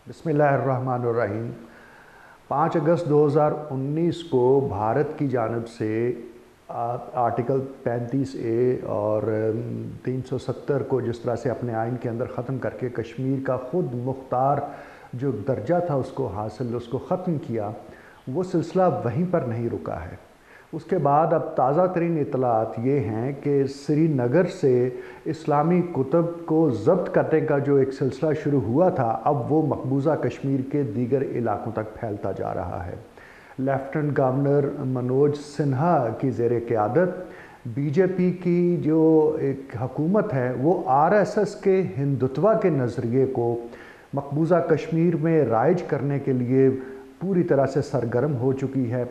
बिस्मिल्लाहिर्रहमानिर्रहीम। 5 अगस्त 2019 को भारत की जानिब से आर्टिकल 35A और 370 को जिस तरह से अपने आइन के अंदर ख़त्म करके कश्मीर का ख़ुद मुख्तार जो दर्जा था उसको ख़त्म किया, वो सिलसिला वहीं पर नहीं रुका है। उसके बाद अब ताज़ा तरीन इत्तलात ये हैं कि श्रीनगर से इस्लामी कुतुब को ज़ब्त करने का जो एक सिलसिला शुरू हुआ था, अब वो मकबूजा कश्मीर के दीगर इलाकों तक फैलता जा रहा है। लेफ्टिनेंट गवर्नर मनोज सिन्हा की ज़ेर क़यादत बीजेपी की जो एक हुकूमत है, वो आरएसएस के हिंदुत्वा के नज़रिए को मकबूजा कश्मीर में राइज करने के लिए पूरी तरह से सरगर्म हो चुकी है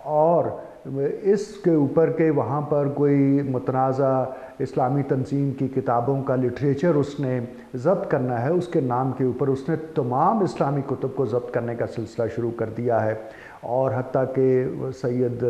और इसके ऊपर के वहाँ पर कोई मुतनाज़ा इस्लामी तंजीम की किताबों का लिटरेचर उसने ज़ब्त करना है, उसके नाम के ऊपर उसने तमाम इस्लामी कुतुब को ज़ब्त करने का सिलसिला शुरू कर दिया है। और हत्ता कि सैयद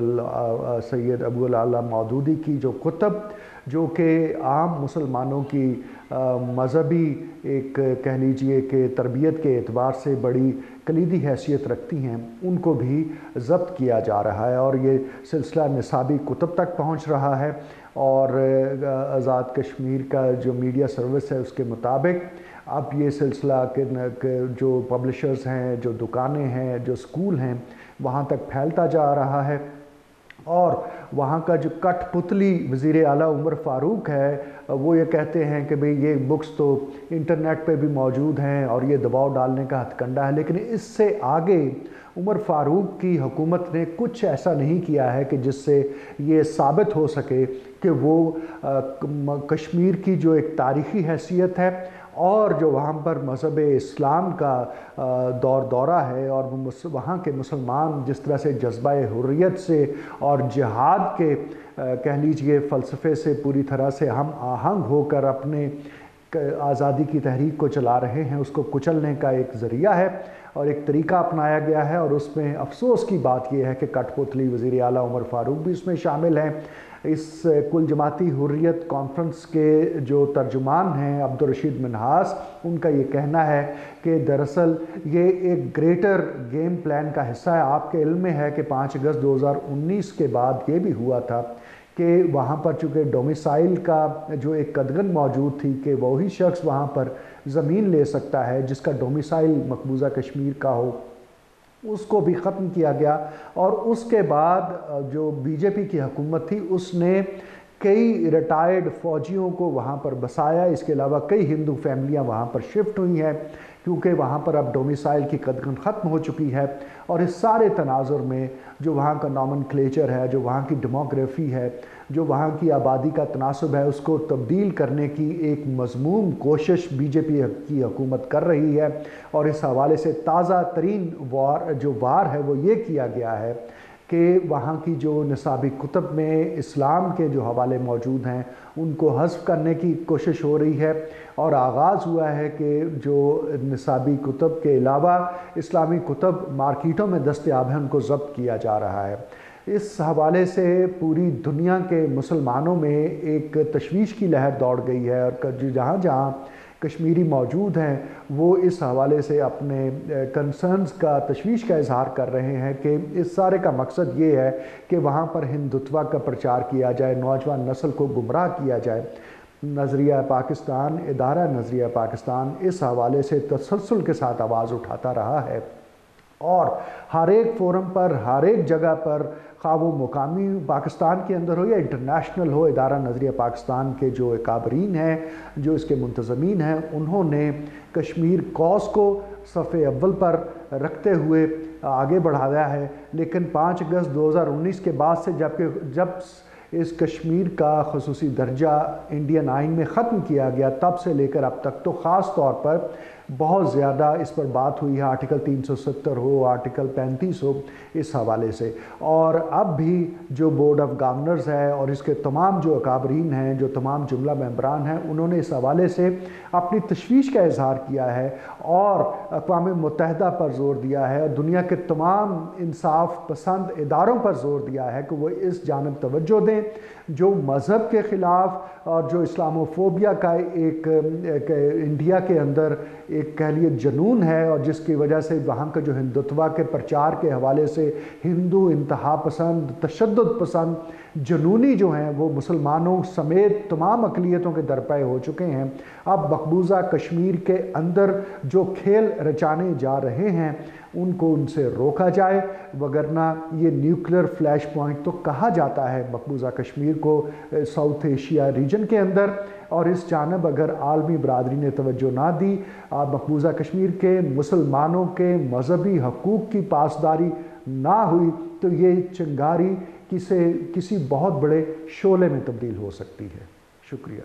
अबू अल आला मौदूदी की जो कुतुब जो कि आम मुसलमानों की मज़हबी एक कह लीजिए कि तरबियत के एतबार से बड़ी कलीदी हैसियत रखती हैं, उनको भी ज़ब्त किया जा रहा है और ये सिलसिला निसाबी कुतुब तक पहुंच रहा है। और आज़ाद कश्मीर का जो मीडिया सर्विस है उसके मुताबिक अब ये सिलसिला के जो पब्लिशर्स हैं, जो दुकानें हैं, जो स्कूल हैं, वहाँ तक फैलता जा रहा है। और वहाँ का जो कठपुतली वज़ीर आला उमर फ़ारूक है, वो ये कहते हैं कि भाई ये बुक्स तो इंटरनेट पे भी मौजूद हैं और ये दबाव डालने का हथकंडा है, लेकिन इससे आगे उमर फ़ारूक की हुकूमत ने कुछ ऐसा नहीं किया है कि जिससे ये साबित हो सके कि वो कश्मीर की जो एक तारीख़ी हैसियत है और जो वहाँ पर मज़हब इस्लाम का दौरा है और वहाँ के मुसलमान जिस तरह से जज्बा हुर्रियत से और जिहाद के कह लीजिए फ़लसफ़े से पूरी तरह से हम आहंग होकर अपने आज़ादी की तहरीक को चला रहे हैं, उसको कुचलने का एक ज़रिया है और एक तरीका अपनाया गया है। और उसमें अफसोस की बात यह है कि कठपुतली वज़ीर आला उमर फ़ारूक भी इसमें शामिल हैं। इस कुल जमाती हुर्रियत कॉन्फ्रेंस के जो तर्जुमान हैं अब्दुल रशीद मिन्हास, उनका ये कहना है कि दरअसल ये एक ग्रेटर गेम प्लान का हिस्सा है। आपके इल्म में है कि 5 अगस्त 2019 के बाद ये भी हुआ था कि वहाँ पर चूँकि डोमिसाइल का जो एक कदगन मौजूद थी कि वही शख्स वहाँ पर ज़मीन ले सकता है जिसका डोमिसाइल मकबूजा कश्मीर का हो, उसको भी ख़त्म किया गया। और उसके बाद जो बीजेपी की हुकूमत थी उसने कई रिटायर्ड फ़ौजियों को वहाँ पर बसाया। इसके अलावा कई हिंदू फैमिलियाँ वहाँ पर शिफ्ट हुई हैं क्योंकि वहाँ पर अब डोमिसाइल की कदगन ख़त्म हो चुकी है। और इस सारे तनाज़ुर में जो वहाँ का नॉमेनक्लेचर है, जो वहाँ की डेमोग्राफी है, जो वहाँ की आबादी का तनासब है, उसको तब्दील करने की एक मज़मूम कोशिश बीजेपी की हुकूमत कर रही है। और इस हवाले से ताज़ा तरीन वार है वो ये किया गया है कि वहाँ की जो निसाबी कुतुब में इस्लाम के जो हवाले मौजूद हैं उनको हज़्फ़ करने की कोशिश हो रही है। और आगाज़ हुआ है कि जो निसाबी कुतुब के अलावा इस्लामी कुतुब मार्केटों में दस्तयाब हैं उनको ज़ब्त किया जा रहा है। इस हवाले से पूरी दुनिया के मुसलमानों में एक तशवीश की लहर दौड़ गई है और जहाँ जहाँ कश्मीरी मौजूद हैं वो इस हवाले से अपने कंसर्न्स का, तशवीश का इजहार कर रहे हैं कि इस सारे का मकसद ये है कि वहाँ पर हिंदुत्वा का प्रचार किया जाए, नौजवान नस्ल को गुमराह किया जाए। नज़रिया पाकिस्तान, इदारा नज़रिया पाकिस्तान इस हवाले से तसलसल के साथ आवाज़ उठाता रहा है और हर एक फोरम पर, हर एक जगह पर, खा वो मुकामी पाकिस्तान के अंदर हो या इंटरनेशनल हो, इदारा नज़रिया पाकिस्तान के जो काबरीन हैं, जो इसके मुंतज़मीन हैं, उन्होंने कश्मीर कॉज को सफ़े अव्वल पर रखते हुए आगे बढ़ाया है। लेकिन 5 अगस्त 2019 के बाद से जब इस कश्मीर का ख़ुसूसी दर्जा इंडियन आइन में ख़त्म किया गया, तब से लेकर अब तक तो ख़ास तौर पर बहुत ज़्यादा इस पर बात हुई है, आर्टिकल 370 हो, आर्टिकल 35 हो, इस हवाले से। और अब भी जो बोर्ड ऑफ गवर्नर्स है और इसके तमाम जो अकाबरीन हैं, जो तमाम जुमला मेंबरान हैं, उन्होंने इस हवाले से अपनी तशवीश का इजहार किया है और अक़वाम मुत्तहिदा पर ज़ोर दिया है और दुनिया के तमाम इंसाफ पसंद इदारों पर ज़ोर दिया है कि वो इस जानब तवज्जो दें जो मज़हब के ख़िलाफ़ और जो इस्लामोफोबिया का एक इंडिया के अंदर ایک کہہ لیے جنون ہے، اور جس کی وجہ سے وہاں کا جو ہندوتوا کے پرچار کے حوالے سے ہندو انتہا پسند، تشدد پسند جنونی جو ہیں وہ مسلمانوں سمیت تمام اقلیتوں کے درپے ہو چکے ہیں۔ اب مقبوضہ کشمیر کے اندر جو کھیل رچانے جا رہے ہیں ان کو ان سے روکا جائے، وگرنہ یہ نیوکلیر فلیش پوائنٹ تو کہا جاتا ہے مقبوضہ کشمیر کو ساؤتھ ایشیا ریجن کے اندر، اور اس جانب اگر عالمی برادری نے توجہ نہ دی، مقبوضہ کشمیر کے مسلمانوں کے مذہبی حقوق کی پاسداری نہ ہوئی، تو یہ چنگاری کسی بہت بڑے شعلے میں تبدیل ہو سکتی ہے۔ شکریہ۔